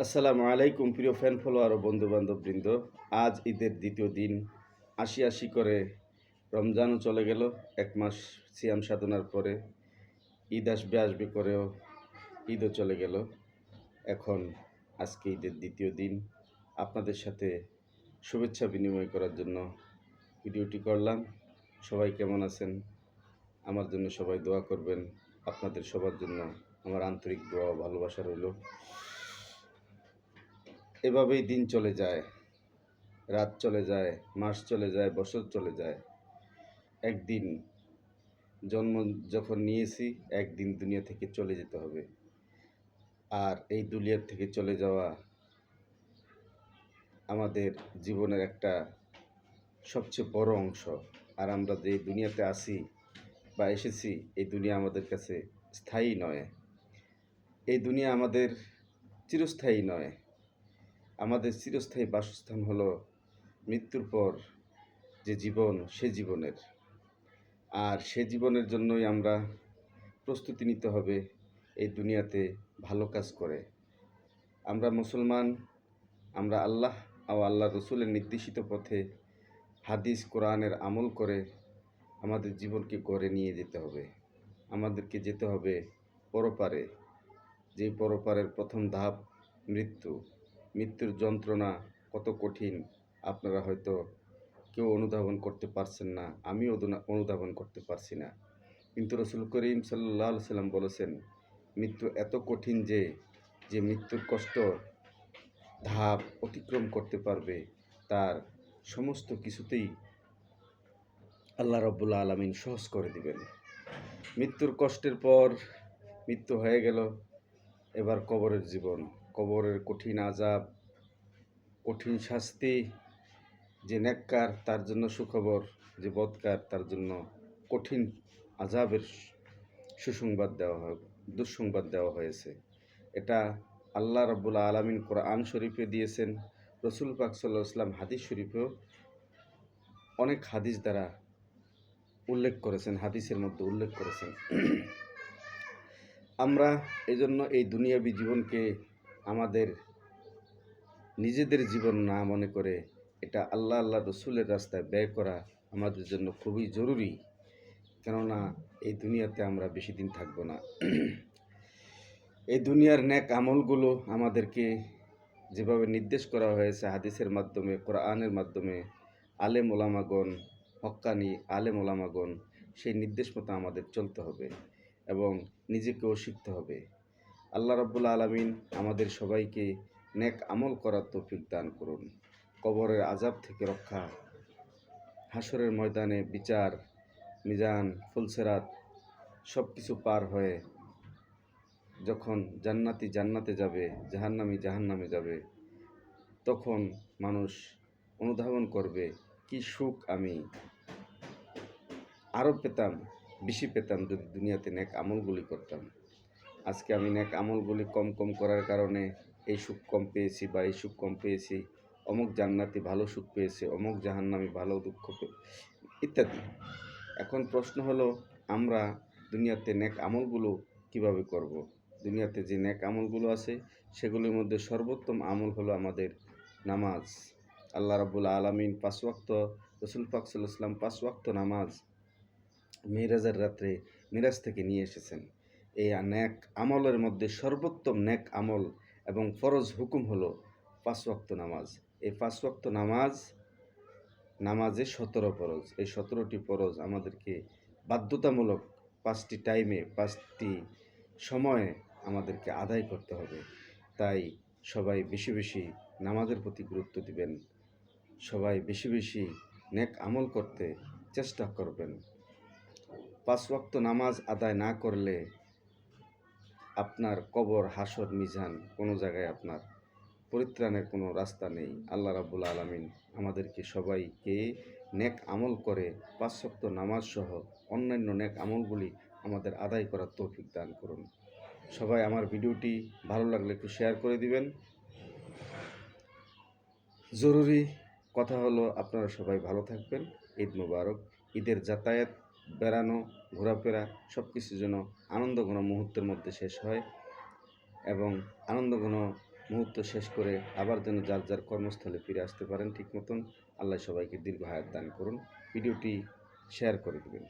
আসসালামু আলাইকুম প্রিয় ফ্যান ফলোয়ার ও বন্ধুবান্ধববৃন্দ। আজ ঈদের দ্বিতীয় দিন। আশি আশি করে রমজানও চলে গেল। এক মাস সিয়াম সাধনার পরে ঈদ আসবে আসবে করেও ঈদও চলে গেল। এখন আজকে ঈদের দ্বিতীয় দিন আপনাদের সাথে শুভেচ্ছা বিনিময় করার জন্য ভিডিওটি করলাম। সবাই কেমন আছেন? আমার জন্য সবাই দোয়া করবেন। আপনাদের সবার জন্য আমার আন্তরিক দোয়া ও ভালোবাসা রইল। এভাবেই দিন চলে যায়, রাত চলে যায়, মাস চলে যায়, বছর চলে যায়। একদিন জন্ম যখন নিয়েছি, একদিন দুনিয়া থেকে চলে যেতে হবে। আর এই দুনিয়ার থেকে চলে যাওয়া আমাদের জীবনের একটা সবচেয়ে বড় অংশ। আর আমরা যে দুনিয়াতে আসি বা এসেছি, এই দুনিয়া আমাদের কাছে স্থায়ী নয়। এই দুনিয়া আমাদের চিরস্থায়ী নয়। আমাদের চিরস্থায়ী বাসস্থান হলো মৃত্যুর পর যে জীবন, সে জীবনের। আর সে জীবনের জন্যই আমরা প্রস্তুতি নিতে হবে এই দুনিয়াতে ভালো কাজ করে। আমরা মুসলমান, আমরা আল্লাহ ও আল্লাহ রসুলের নির্দেশিত পথে হাদিস কোরআনের আমল করে আমাদের জীবনকে গড়ে নিয়ে যেতে হবে। আমাদেরকে যেতে হবে পরপারে, যেই পরপারের প্রথম ধাপ মৃত্যু। মৃত্যুর যন্ত্রণা কত কঠিন আপনারা হয়তো কেউ অনুধাবন করতে পারছেন না, আমিও অনুধাবন করতে পারছি না। কিন্তু রসুল করিম সাল্লাল্লাহু আলাইহি সাল্লাম বলেছেন, মৃত্যু এত কঠিন যে মৃত্যুর কষ্ট ধাপ অতিক্রম করতে পারবে, তার সমস্ত কিছুতেই আল্লাহ রাব্বুল আলামিন সহজ করে দিবেন। মৃত্যুর কষ্টের পর মৃত্যু হয়ে গেল, এবার কবরের জীবন, কবরের কঠিন আযাব, কঠিন শাস্তি। যে নেককার তার জন্য সুখবর, যে বদকার তার জন্য কঠিন আযাবের দুঃসংবাদ দেওয়া হয়েছে। এটা আল্লাহ রাব্বুল আলামিন কোরআন শরীফে দিয়েছেন। রসুল পাক সাল্লাল্লাহু আলাইহি ওয়াসাল্লাম হাদিস শরীফেও অনেক হাদিস দ্বারা উল্লেখ করেছেন, হাদিসের মধ্যে উল্লেখ করেছেন। আমরা এজন্য এই দুনিয়াবী জীবনকে আমাদের নিজেদের জীবন না মনে করে এটা আল্লাহ রসুলের রাস্তায় ব্যয় করা আমাদের জন্য খুবই জরুরি। কেননা এই দুনিয়াতে আমরা বেশি দিন থাকবো না। এই দুনিয়ার নেক আমলগুলো আমাদেরকে যেভাবে নির্দেশ করা হয়েছে হাদিসের মাধ্যমে, কোরআনের মাধ্যমে, আলেম ওলামাগণ, হক্কানি আলেম ওলামাগণ, সেই নির্দেশ মতো আমাদের চলতে হবে এবং নিজেকেও শিখতে হবে। আল্লাহ রাব্বুল আলামিন আমাদের সবাইকে নেক আমল করার তৌফিক দান করুন। কবরের আযাব থেকে রক্ষা, হাসরের ময়দানে বিচার, মিজান, ফুলসেরাত সব কিছু পার হয়ে যখন জান্নাতি জান্নাতে যাবে, জাহান্নামী জাহান্নামে যাবে, তখন মানুষ অনুধাবন করবে কি সুখ আমি আরও পেতাম, বেশি পেতাম যদি দুনিয়াতে নেক আমলগুলি করতাম। আজকে আমি নেক আমলগুলি কম করার কারণে এই সুখ কম পেয়েছি বা এই সুখ কম পেয়েছি, অমুক জান্নাতি ভালো সুখ পেয়েছে, অমুক জাহান্নামী ভালো দুঃখ ইত্যাদি। এখন প্রশ্ন হলো, আমরা দুনিয়াতে নেক আমলগুলো কিভাবে করব? দুনিয়াতে যে নেক আমলগুলো আছে সেগুলির মধ্যে সর্বোত্তম আমল হলো আমাদের নামাজ। আল্লাহ রাব্বুল আলামিন 5 ওয়াক্ত, রসুল পাক সাল্লাল্লাহু আলাইহি ওয়াসাল্লাম 5 ওয়াক্ত নামাজ মেরাজের রাত্রে মিরাজ থেকে নিয়ে এসেছেন। এই নেক আমলের মধ্যে সর্বোত্তম নেক আমল এবং ফরজ হুকুম হলো 5 ওয়াক্ত নামাজ। এই 5 ওয়াক্ত নামাজে 17 ফরজ। এই 17টি ফরজ আমাদেরকে বাধ্যতামূলক 5টি টাইমে, 5টি সময়ে আমাদেরকে আদায় করতে হবে। তাই সবাই বেশি বেশি নামাজের প্রতি গুরুত্ব দিবেন, সবাই বেশি বেশি নেক আমল করতে চেষ্টা করবেন। 5 ওয়াক্ত নামাজ আদায় না করলে আপনার কবর, হাসর, মিজান কোনো জায়গায় আপনার পরিত্রাণের কোনো রাস্তা নেই। আল্লাহ রাব্বুল আলামিন আমাদেরকে সবাইকে নেক আমল করে 5 ওয়াক্ত নামাজ সহ অন্যান্য নেক আমলগুলি আমাদের আদায় করার তৌফিক দান করুন। সবাই আমার ভিডিওটি ভালো লাগলে একটু শেয়ার করে দিবেন। জরুরি কথা হলো, আপনারা সবাই ভালো থাকবেন। ঈদ মুবারক। ঈদের যাতায়াত, বেড়ানো, ঘোরাফেরা সব কিছু যেন আনন্দঘন মুহূর্তের মধ্যে শেষ হয় এবং আনন্দঘন মুহূর্ত শেষ করে আবার যেন যার যার কর্মস্থলে ফিরে আসতে পারেন ঠিক মতন। আল্লাহ সবাইকে দীর্ঘ হায়াত দান করুন। ভিডিওটি শেয়ার করে দেবেন।